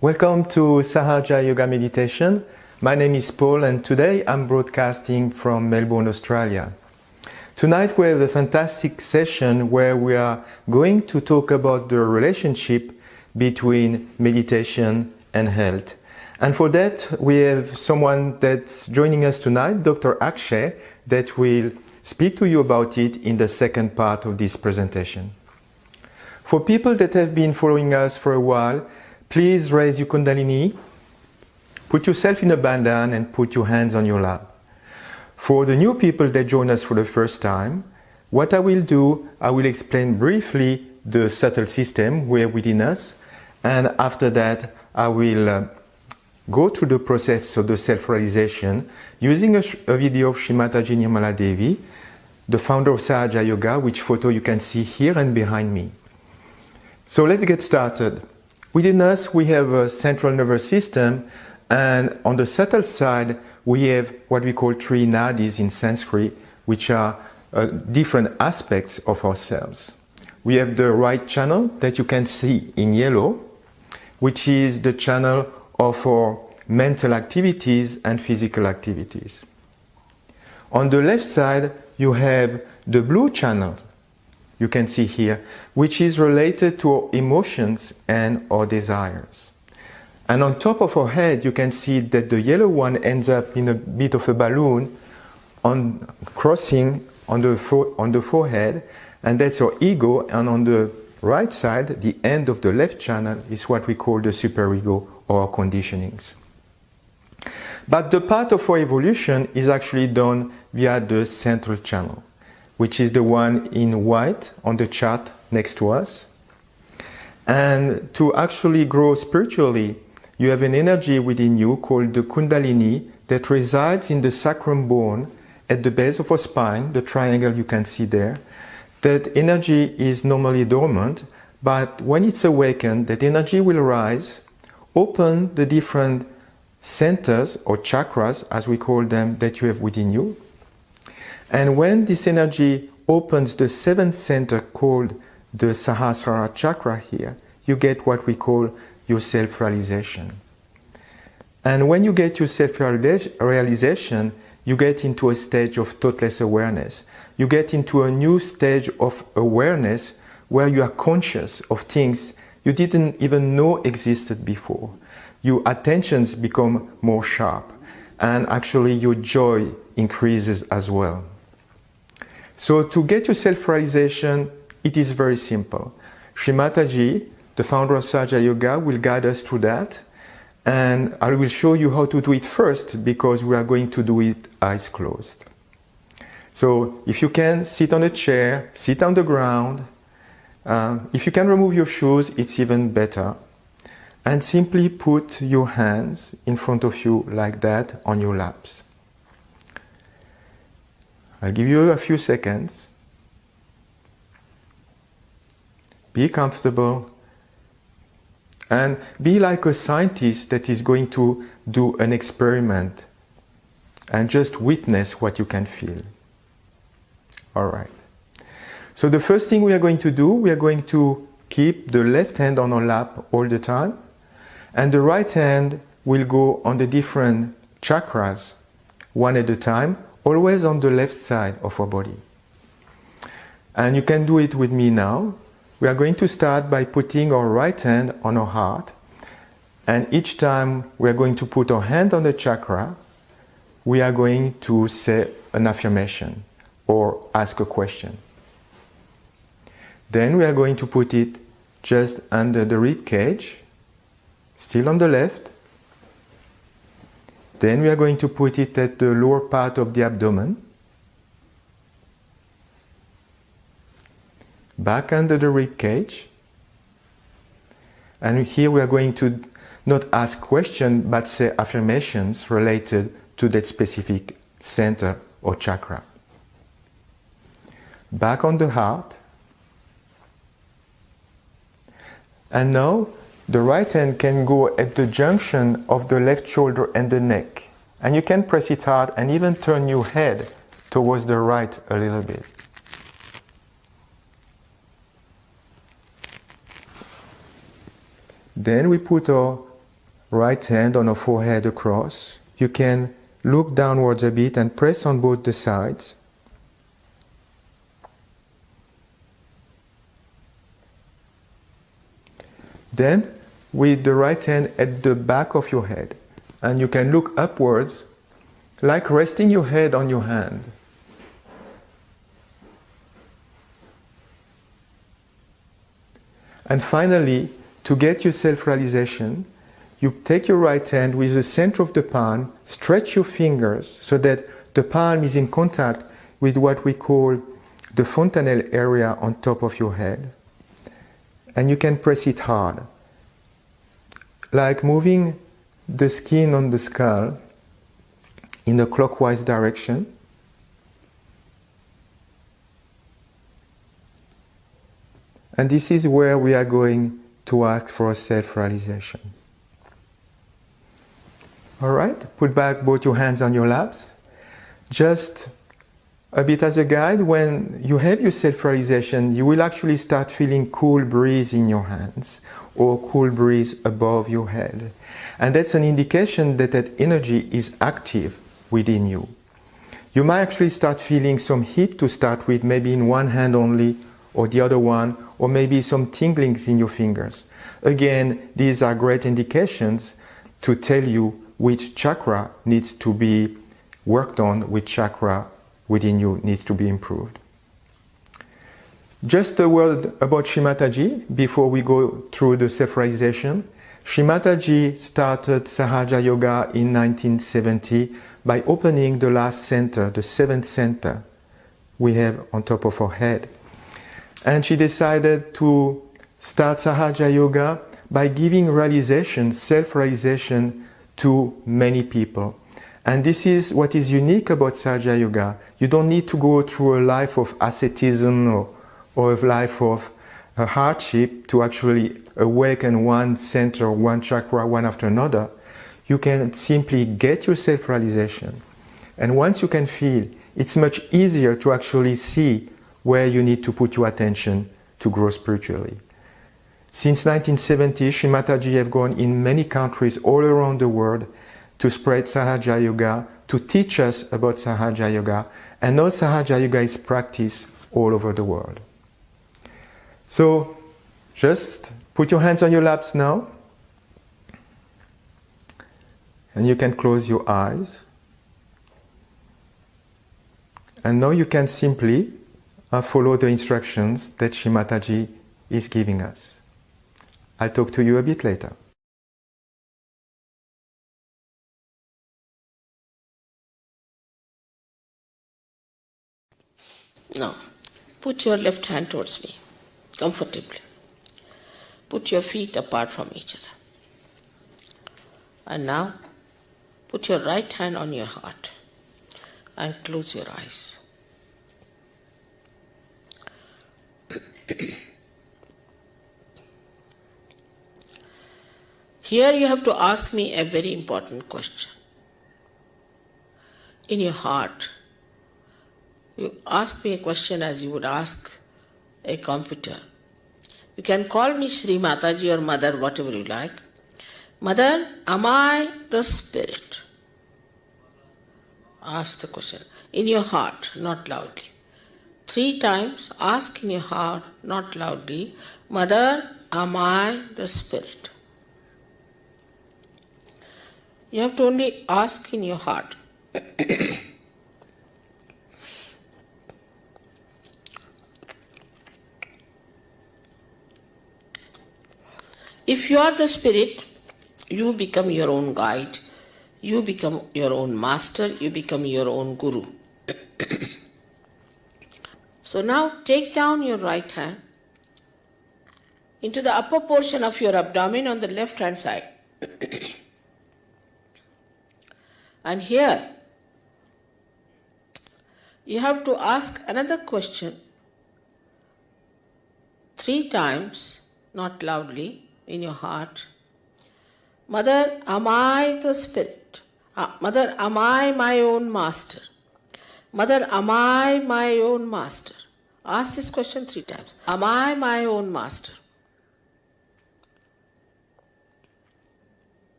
Welcome to Sahaja Yoga Meditation. My name is Paul and today I'm broadcasting from Melbourne, Australia. Tonight we have a fantastic session where we are going to talk about the relationship between meditation and health. And for that we have someone that's joining us tonight, Dr. Akshay, that will speak to you about it in the second part of this presentation. For people that have been following us for a while, please raise your Kundalini, put yourself in a bandhan and put your hands on your lap. For the new people that join us for the first time, what I will do, I will explain briefly the subtle system where within us, and after that I will go through the process of the self-realization using a video of Shri Mataji and Her, the founder of Sahaja Yoga, which photo you can see here and behind me. So let's get started. Within us, we have a central nervous system, and on the subtle side, we have what we call three nadis in Sanskrit, which are different aspects of ourselves. We have the right channel that you can see in yellow, which is the channel of our mental activities and physical activities. On the left side, you have the blue channel, you can see here, which is related to our emotions and our desires. And on top of our head, you can see that the yellow one ends up in a bit of a balloon crossing on the forehead, and that's our ego. And on the right side, the end of the left channel is what we call the superego or our conditionings. But the part of our evolution is actually done via the central channel, which is the one in white on the chart next to us. And to actually grow spiritually, you have an energy within you called the Kundalini that resides in the sacrum bone at the base of our spine, the triangle you can see there. That energy is normally dormant, but when it's awakened, that energy will rise, open the different centers or chakras, as we call them, that you have within you. And when this energy opens the seventh center called the Sahasrara chakra here, you get what we call your self-realization. And when you get your self-realization, you get into a stage of thoughtless awareness. You get into a new stage of awareness where you are conscious of things you didn't even know existed before. Your attentions become more sharp, and actually your joy increases as well. So to get your self-realization, it is very simple. Shri Mataji, the founder of Sahaja Yoga, will guide us through that. And I will show you how to do it first, because we are going to do it eyes closed. So if you can, sit on a chair, sit on the ground. If you can remove your shoes, it's even better. And simply put your hands in front of you like that on your laps. I'll give you a few seconds. Be comfortable and be like a scientist that is going to do an experiment and just witness what you can feel. All right. So the first thing we are going to do, we are going to keep the left hand on our lap all the time, and the right hand will go on the different chakras one at a time, always on the left side of our body. And you can do it with me now. We are going to start by putting our right hand on our heart, and each time we are going to put our hand on the chakra, we are going to say an affirmation or ask a question. Then we are going to put it just under the rib cage, still on the left. Then we are going to put it at the lower part of the abdomen, back under the rib cage. And here we are going to not ask questions, but say affirmations related to that specific center or chakra. Back on the heart. And now the right hand can go at the junction of the left shoulder and the neck. And you can press it hard and even turn your head towards the right a little bit. Then we put our right hand on our forehead across. You can look downwards a bit and press on both the sides. Then, with the right hand at the back of your head, and you can look upwards, like resting your head on your hand. And finally, to get your self-realization, you take your right hand with the center of the palm, stretch your fingers so that the palm is in contact with what we call the fontanelle area on top of your head. And you can press it hard, like moving the skin on the skull in a clockwise direction. And this is where we are going to ask for self-realization. Alright, put back both your hands on your laps. Just a bit as a guide, when you have your self-realization, you will actually start feeling cool breeze in your hands or cool breeze above your head. And that's an indication that that energy is active within you. You might actually start feeling some heat to start with, maybe in one hand only or the other one, or maybe some tinglings in your fingers. Again, these are great indications to tell you which chakra needs to be worked on, which chakra within you needs to be improved. Just a word about Shri Mataji before we go through the self-realization. Shri Mataji started Sahaja Yoga in 1970 by opening the last center, the seventh center we have on top of our head. And she decided to start Sahaja Yoga by giving realization, self-realization to many people. And this is what is unique about Sahaja Yoga. You don't need to go through a life of asceticism or a life of hardship to actually awaken one center, one chakra, one after another. You can simply get your self-realization. And once you can feel, it's much easier to actually see where you need to put your attention to grow spiritually. Since 1970, Shri Mataji have gone in many countries all around the world to spread Sahaja Yoga, to teach us about Sahaja Yoga, and now Sahaja Yoga is practiced all over the world. So, just put your hands on your laps now, and you can close your eyes. And now you can simply follow the instructions that Shri Mataji is giving us. I'll talk to you a bit later. Now, put your left hand towards me, comfortably. Put your feet apart from each other. And now, put your right hand on your heart and close your eyes. Here you have to ask me a very important question. In your heart, you ask me a question as you would ask a computer. You can call me Shri Mataji or Mother, whatever you like. Mother, am I the spirit? Ask the question. In your heart, not loudly. 3 times, ask in your heart, not loudly. Mother, am I the spirit? You have to only ask in your heart. If you are the spirit, you become your own guide, you become your own master, you become your own guru. So now take down your right hand into the upper portion of your abdomen on the left hand side. And here you have to ask another question 3 times, not loudly, in your heart. Mother, am I the spirit? Mother, am I my own master? Mother, am I my own master? Ask this question 3 times. Am I my own master?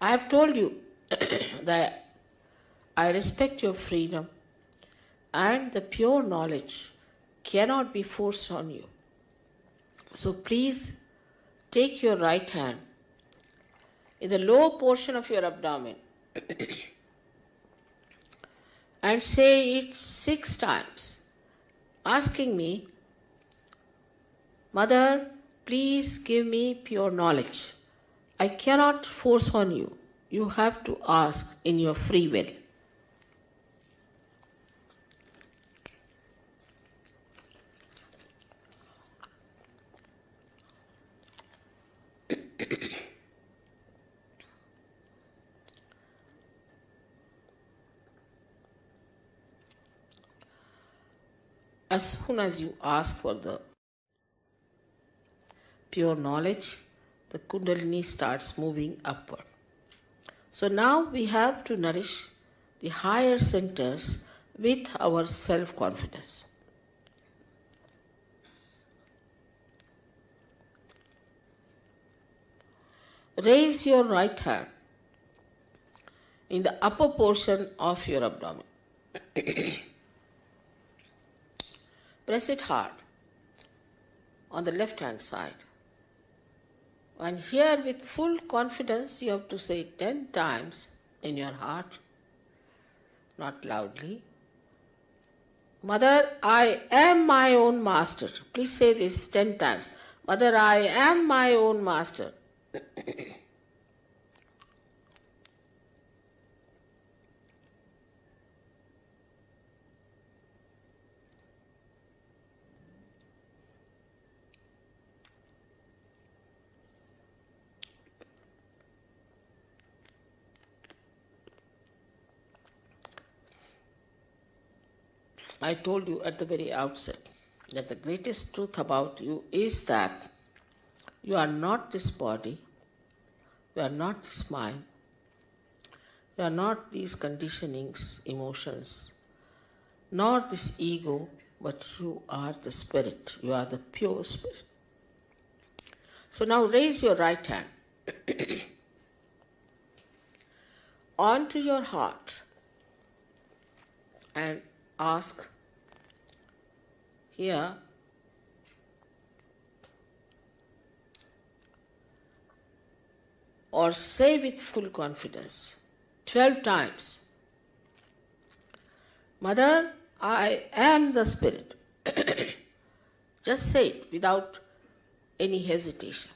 I have told you that I respect your freedom and the pure knowledge cannot be forced on you. So please take your right hand in the lower portion of your abdomen and say it 6 times, asking me, Mother, please give me pure knowledge. I cannot force on you. You have to ask in your free will. As soon as you ask for the pure knowledge, the Kundalini starts moving upward. So now we have to nourish the higher centers with our self-confidence. Raise your right hand in the upper portion of your abdomen. Press it hard on the left hand side. And here with full confidence you have to say 10 times in your heart, not loudly. Mother, I am my own master. Please say this 10 times. Mother, I am my own master. I told you at the very outset that the greatest truth about you is that you are not this body, you are not this mind, you are not these conditionings, emotions, nor this ego, but you are the spirit, you are the pure spirit. So now raise your right hand onto your heart and ask here, or say with full confidence 12 times, Mother, I am the spirit. Just say it without any hesitation.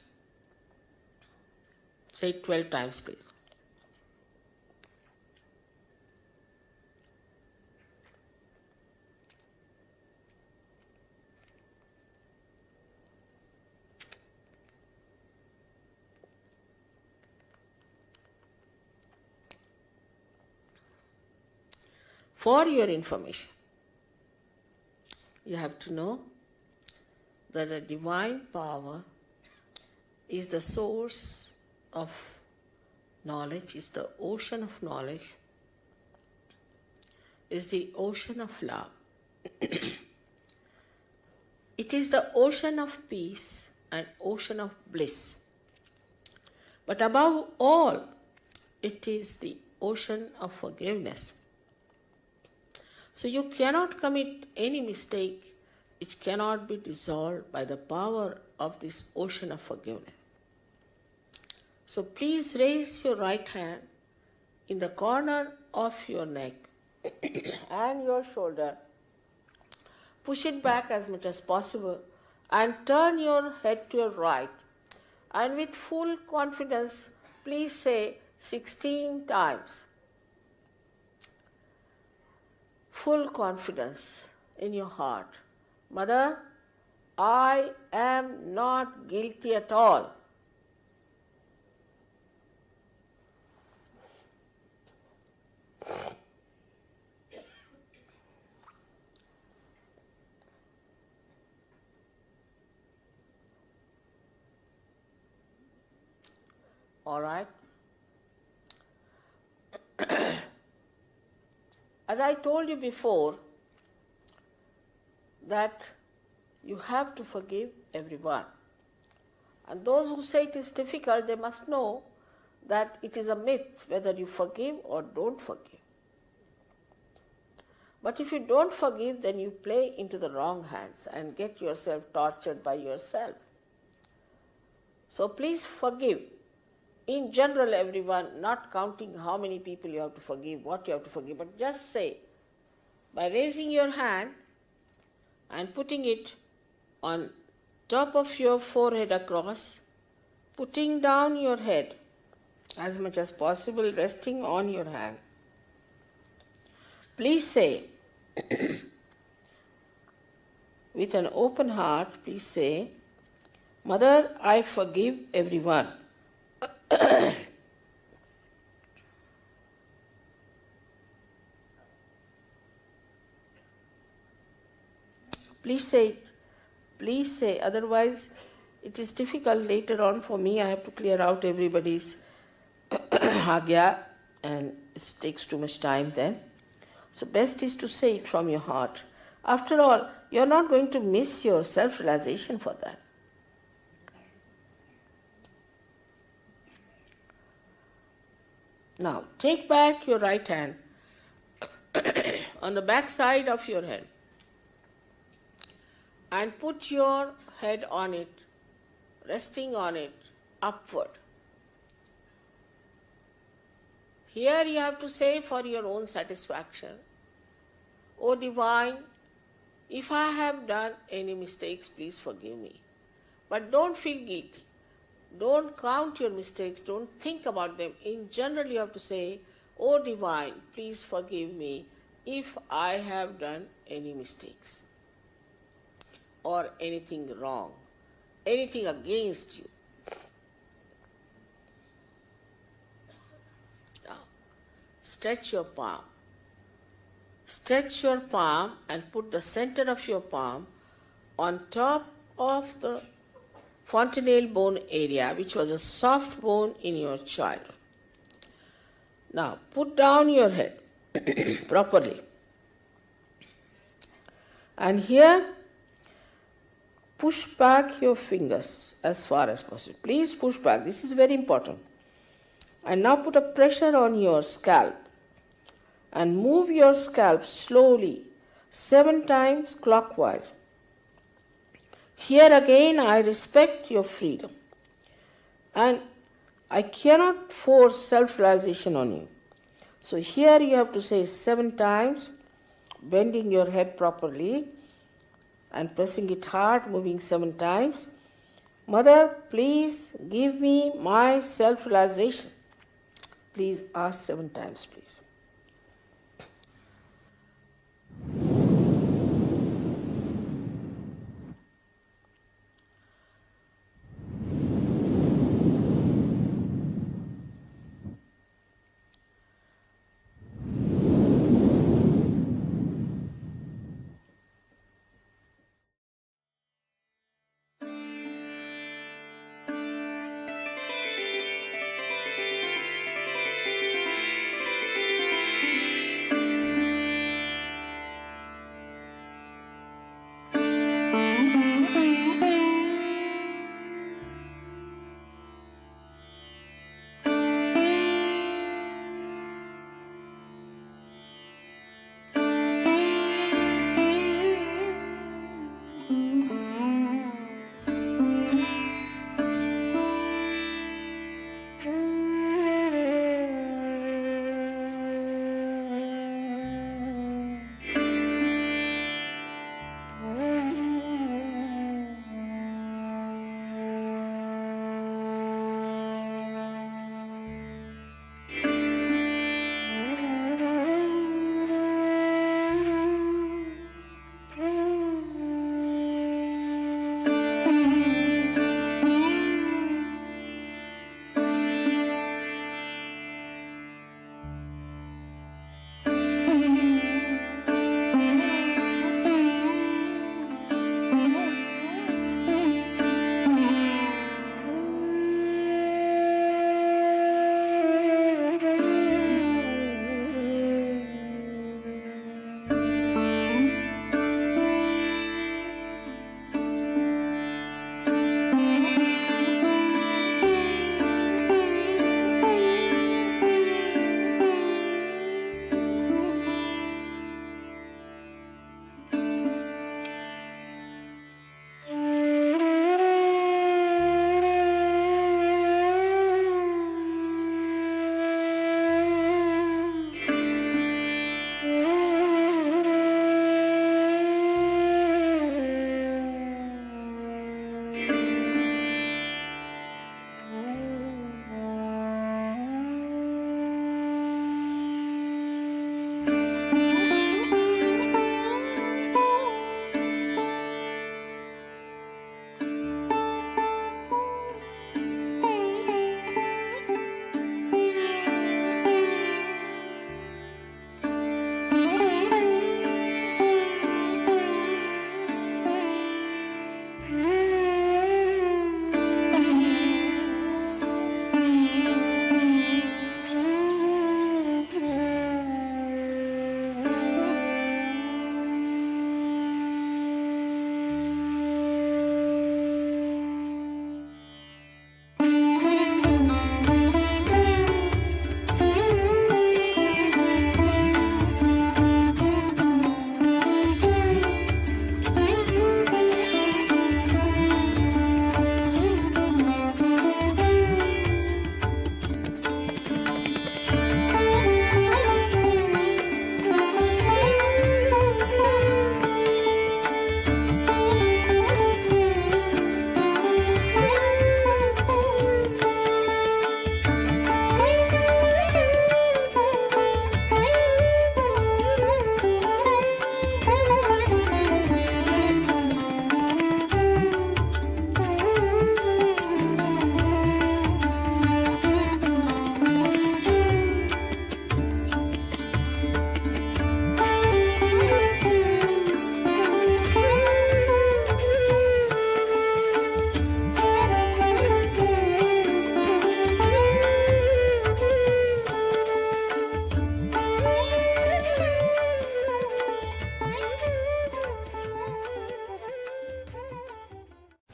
Say it 12 times, please. For your information, you have to know that a divine power is the source of knowledge, is the ocean of knowledge, is the ocean of love. It is the ocean of peace and ocean of bliss. But above all, it is the ocean of forgiveness. So you cannot commit any mistake which cannot be dissolved by the power of this ocean of forgiveness. So please raise your right hand in the corner of your neck and your shoulder. Push it back as much as possible and turn your head to your right. And with full confidence, please say 16 times. Full confidence in your heart. Mother, I am not guilty at all. All right? As I told you before, that you have to forgive everyone. And those who say it is difficult, they must know that it is a myth whether you forgive or don't forgive. But if you don't forgive, then you play into the wrong hands and get yourself tortured by yourself. So please forgive. In general, everyone, not counting how many people you have to forgive, what you have to forgive, but just say, by raising your hand and putting it on top of your forehead across, putting down your head as much as possible, resting on your hand. Please say, with an open heart, please say, Mother, I forgive everyone. Please say it. Please say, otherwise it is difficult later on for me. I have to clear out everybody's agya and it takes too much time then. So best is to say it from your heart. After all, you are not going to miss your self-realization for that. Now, take back your right hand on the back side of your head and put your head on it, resting on it, upward. Here you have to say for your own satisfaction, O Divine, if I have done any mistakes, please forgive me. But don't feel guilty. Don't count your mistakes. Don't think about them. In general, you have to say, O Divine, please forgive me if I have done any mistakes or anything wrong, anything against you. Now, stretch your palm. Stretch your palm and put the center of your palm on top of the fontanelle bone area, which was a soft bone in your childhood. Now, put down your head properly. And here, push back your fingers as far as possible. Please push back. This is very important. And now put a pressure on your scalp and move your scalp slowly 7 times clockwise. Here again, I respect your freedom. And I cannot force self-realization on you. So here you have to say 7 times, bending your head properly and pressing it hard, moving 7 times. Mother, please give me my self-realization. Please ask 7 times, please.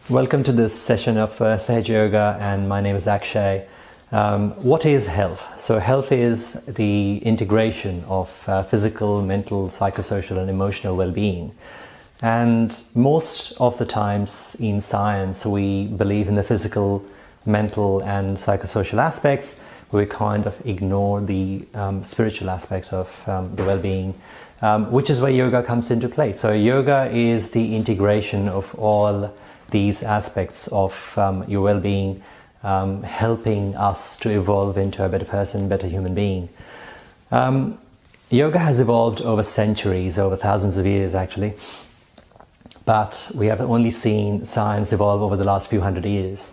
Welcome to this session of Sahaja Yoga, and my name is Akshay. What is health? So health is the integration of physical, mental, psychosocial and emotional well-being. And most of the times in science we believe in the physical, mental and psychosocial aspects. We kind of ignore the spiritual aspects of the well-being, which is where yoga comes into play. So yoga is the integration of all these aspects of your well-being, helping us to evolve into a better person, better human being. Yoga has evolved over centuries, over thousands of years actually, but we have only seen science evolve over the last few hundred years.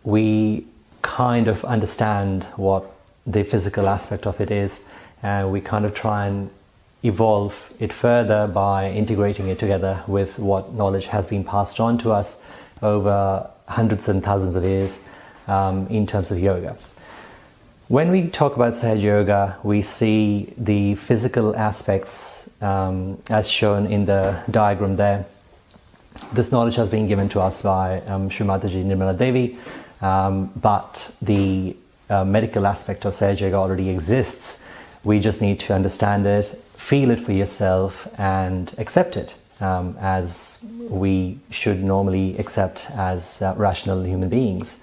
We kind of understand what the physical aspect of it is, and we kind of try and evolve it further by integrating it together with what knowledge has been passed on to us over hundreds and thousands of years in terms of yoga. When we talk about Sahaja Yoga, we see the physical aspects as shown in the diagram there. This knowledge has been given to us by Shri Mataji and Her, but the medical aspect of Sahaja Yoga already exists. We just need to understand it, feel it for yourself and accept it as we should normally accept as rational human beings.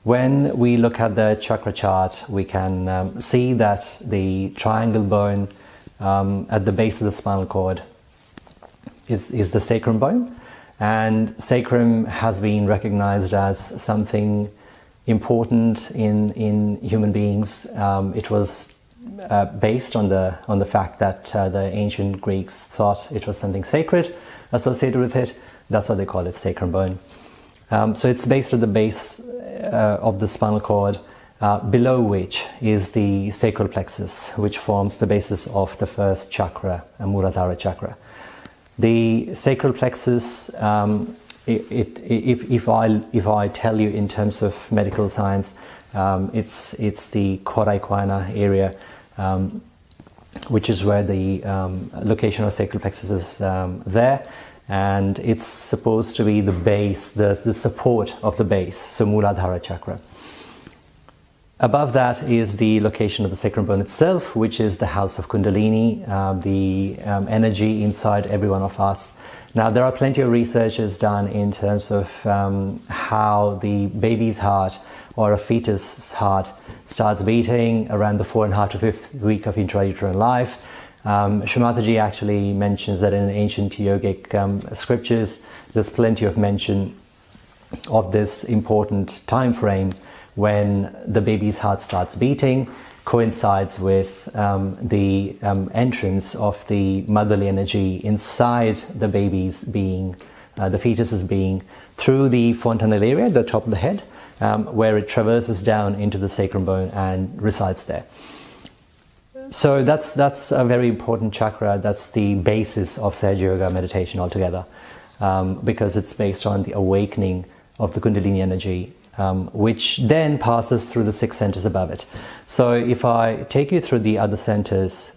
When we look at the chakra chart, we can see that the triangle bone at the base of the spinal cord is the sacrum bone, and sacrum has been recognized as something important in human beings. It was based on the fact that the ancient Greeks thought it was something sacred associated with it. That's why they call it sacrum bone. So it's based at the base of the spinal cord, below which is the sacral plexus, which forms the basis of the first chakra, Muladhara chakra. The sacral plexus, if I tell you in terms of medical science, it's the chora equina area, which is where the location of sacral plexus is there, and it's supposed to be the base, the support of the base, so Muladhara chakra. Above that is the location of the sacrum bone itself, which is the house of Kundalini, the energy inside every one of us. Now, there are plenty of researches done in terms of how the baby's heart or a fetus's heart starts beating around the 4.5 to 5th week of intrauterine life. Shri Mataji actually mentions that in ancient yogic scriptures, there's plenty of mention of this important time frame when the baby's heart starts beating, coincides with the entrance of the motherly energy inside the baby's being, the fetus's being, through the fontanelle area, the top of the head, where it traverses down into the sacrum bone and resides there. So that's a very important chakra. That's the basis of Sahaja Yoga meditation altogether, because it's based on the awakening of the Kundalini energy, which then passes through the 6 centers above it. So if I take you through the other centers,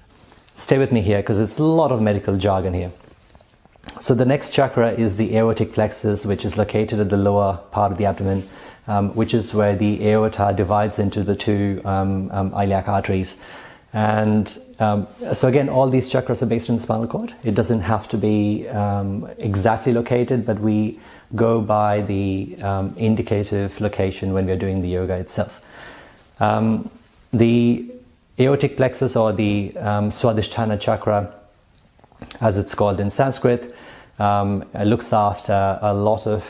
stay with me here because it's a lot of medical jargon here. So the next chakra is the aortic plexus, which is located at the lower part of the abdomen, which is where the aorta divides into the two iliac arteries. And so again, all these chakras are based on the spinal cord. It doesn't have to be exactly located, but we go by the indicative location when we're doing the yoga itself. The aortic plexus, or the Swadhisthana chakra, as it's called in Sanskrit, looks after a lot of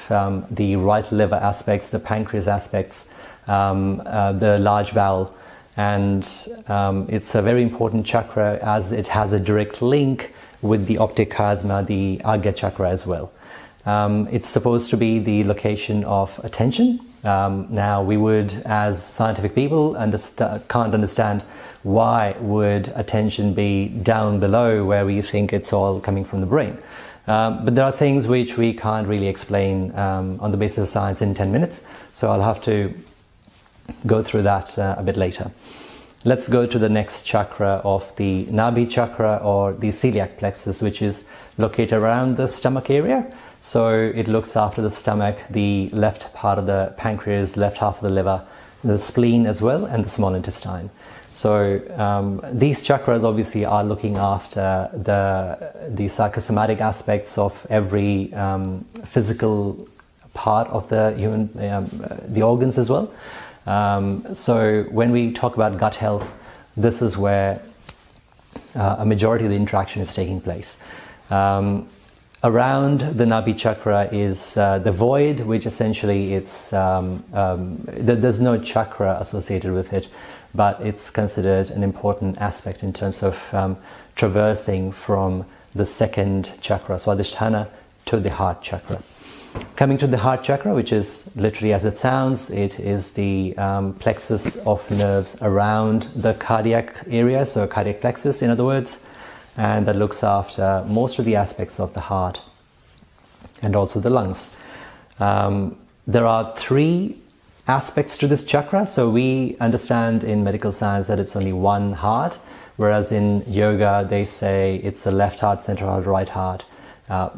the right liver aspects, the pancreas aspects, the large bowel, and it's a very important chakra as it has a direct link with the optic chiasma, the Agya chakra as well. It's supposed to be the location of attention. Now we would, as scientific people, can't understand why would attention be down below where we think it's all coming from the brain. But there are things which we can't really explain on the basis of science in 10 minutes, so I'll have to go through that a bit later. let's go to the next chakra of the Nabhi chakra, or the celiac plexus, which is located around the stomach area. So it looks after the stomach, the left part of the pancreas, left half of the liver, the spleen as well, and the small intestine. So these chakras obviously are looking after the psychosomatic aspects of every physical part of the human, the organs as well. So when we talk about gut health, this is where a majority of the interaction is taking place. Around the Nabhi chakra is the void, which essentially it's there's no chakra associated with it, but it's considered an important aspect in terms of traversing from the second chakra, Swadhisthana, to the heart chakra. Coming to the heart chakra, which is literally as it sounds, it is the plexus of nerves around the cardiac area, so cardiac plexus in other words, and that looks after most of the aspects of the heart and also the lungs. There are three aspects to this chakra. So we understand in medical science that it's only one heart, whereas in yoga they say it's the left heart, central heart, right heart.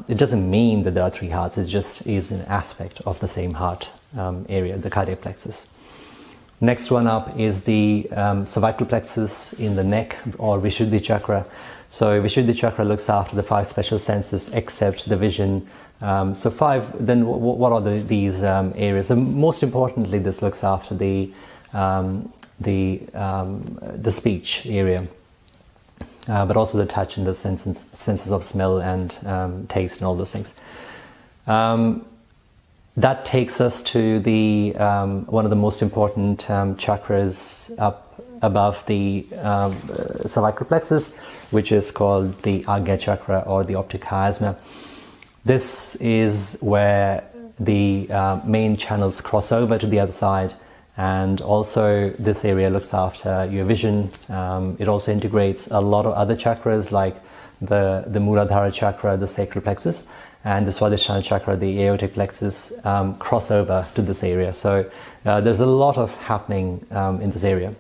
It doesn't mean that there are three hearts, it just is an aspect of the same heart area, the cardiac plexus. Next one up is the cervical plexus in the neck, or Vishuddhi chakra. So Vishuddhi chakra looks after the 5 special senses except the vision. So 5, then what are these areas? So most importantly, this looks after the speech area, but also the touch and the senses of smell and taste and all those things. That takes us to the one of the most important chakras up above the cervical plexus, which is called the Agya chakra, or the optic chiasma. This is where the main channels cross over to the other side, and also this area looks after your vision. It also integrates a lot of other chakras like the Muladhara chakra, the sacral plexus, and the Swadhisthana chakra, the aortic plexus, cross over to this area. So there's a lot of happening in this area.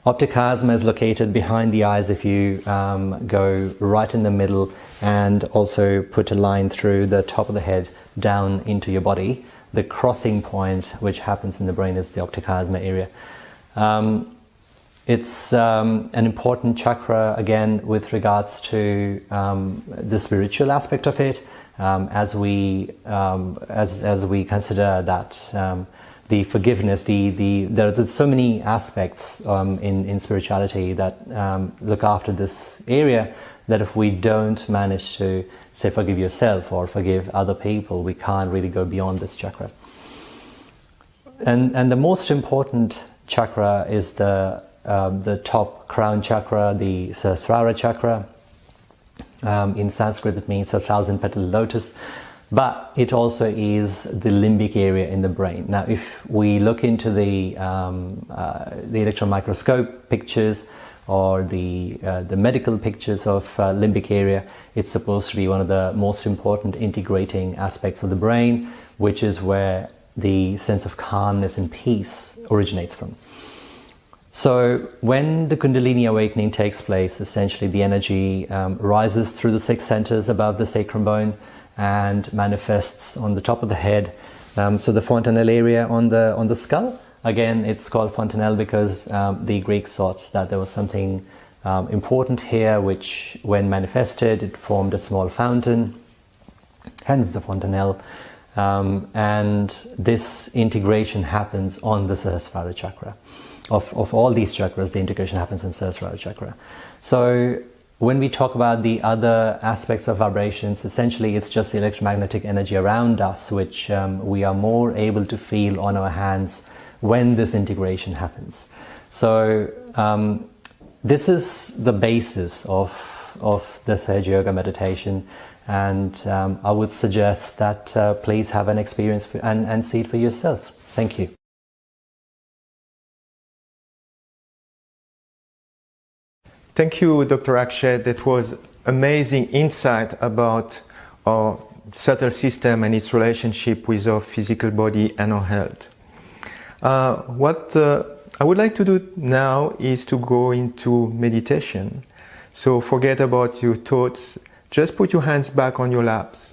Optic chiasma is located behind the eyes if you go right in the middle and also put a line through the top of the head down into your body. The crossing point which happens in the brain is the optic chiasma area. It's an important chakra again with regards to the spiritual aspect of it, as we consider that the forgiveness, there's so many aspects in spirituality that look after this area, that if we don't manage to, say, forgive yourself or forgive other people, we can't really go beyond this chakra. And the most important chakra is the top crown chakra, the Sahasrara chakra. In Sanskrit it means 1,000-petaled lotus. But it also is the limbic area in the brain. Now, if we look into the electron microscope pictures or the medical pictures of limbic area, it's supposed to be one of the most important integrating aspects of the brain, which is where the sense of calmness and peace originates from. So when the Kundalini awakening takes place, essentially the energy rises through the 6 centers above the sacrum bone and manifests on the top of the head. So the fontanelle area on the skull, again it's called fontanelle because the Greeks thought that there was something important here, which when manifested it formed a small fountain, hence the fontanelle. And this integration happens on the Sahasrara chakra. Of all these chakras, the integration happens on Sahasrara chakra. So when we talk about the other aspects of vibrations, essentially it's just the electromagnetic energy around us, which we are more able to feel on our hands when this integration happens. So this is the basis of the Sahaja Yoga meditation, and I would suggest that please have an experience and see it for yourself. Thank you. Thank you, Dr. Akshay. That was amazing insight about our subtle system and its relationship with our physical body and our health. What I would like to do now is to go into meditation. So forget about your thoughts. Just put your hands back on your laps.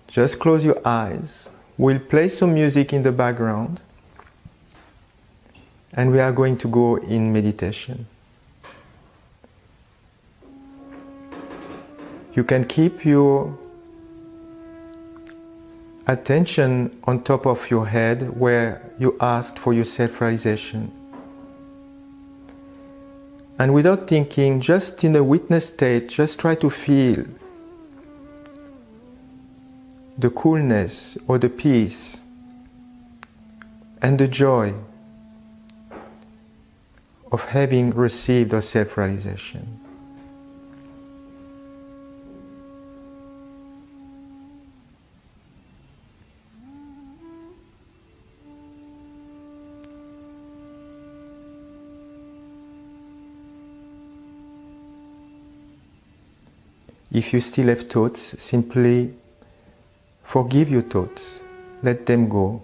Just close your eyes. We'll play some music in the background. And we are going to go in meditation. You can keep your attention on top of your head where you asked for your self-realization. And without thinking, just in a witness state, just try to feel the coolness or the peace and the joy of having received a self-realization. If you still have thoughts, simply forgive your thoughts, let them go.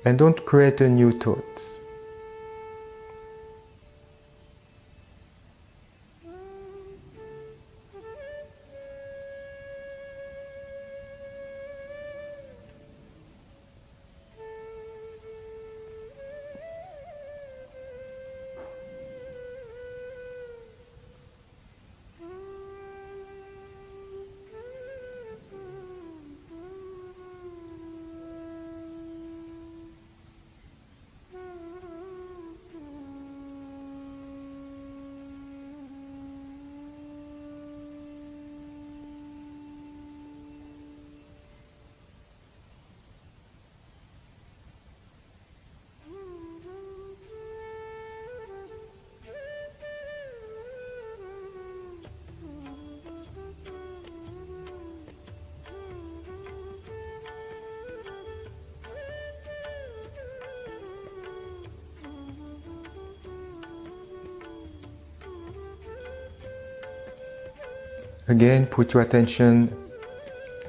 And don't create a new thought. Again, put your attention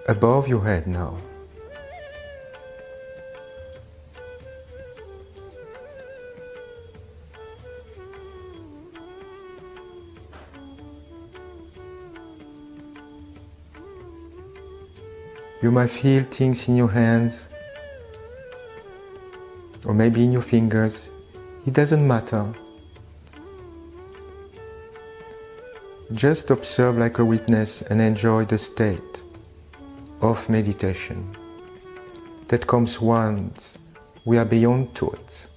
above your head now. You might feel things in your hands, or maybe in your fingers. It doesn't matter. Just observe like a witness and enjoy the state of meditation that comes once we are beyond thoughts.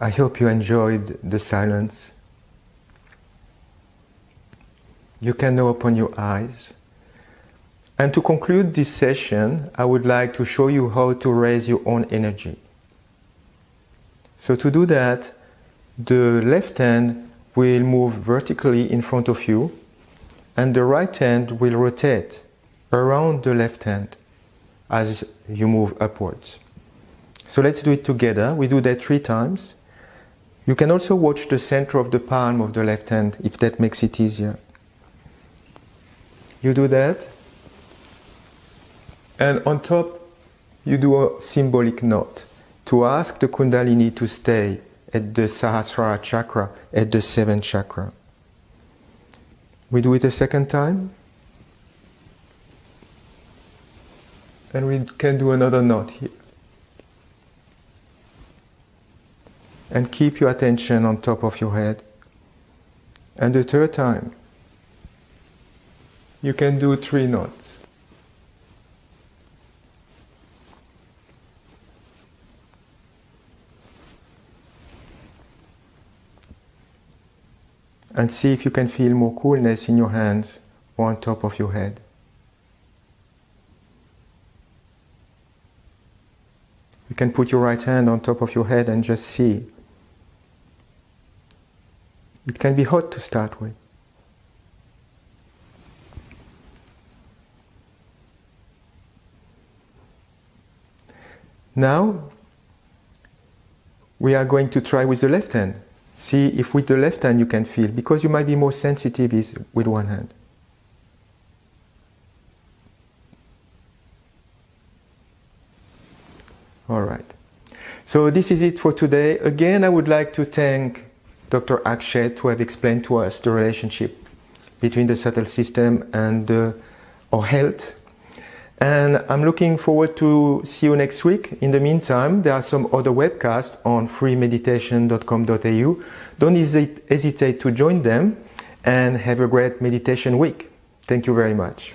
I hope you enjoyed the silence. You can now open your eyes. And to conclude this session, I would like to show you how to raise your own energy. So to do that, the left hand will move vertically in front of you, and the right hand will rotate around the left hand as you move upwards. So let's do it together. We do that 3 times. You can also watch the center of the palm of the left hand if that makes it easier. You do that, and on top you do a symbolic knot to ask the Kundalini to stay at the Sahasrara chakra, at the 7th chakra. We do it a second time. And we can do another knot here. And keep your attention on top of your head. And the third time, you can do 3 knots. And see if you can feel more coolness in your hands or on top of your head. You can put your right hand on top of your head and just see. It can be hot to start with. Now, we are going to try with the left hand. See if with the left hand you can feel, because you might be more sensitive with one hand. All right. So this is it for today. Again, I would like to thank Dr. Akshay to have explained to us the relationship between the subtle system and our health. And I'm looking forward to see you next week. In the meantime, there are some other webcasts on freemeditation.com.au. Don't hesitate to join them, and have a great meditation week. Thank you very much.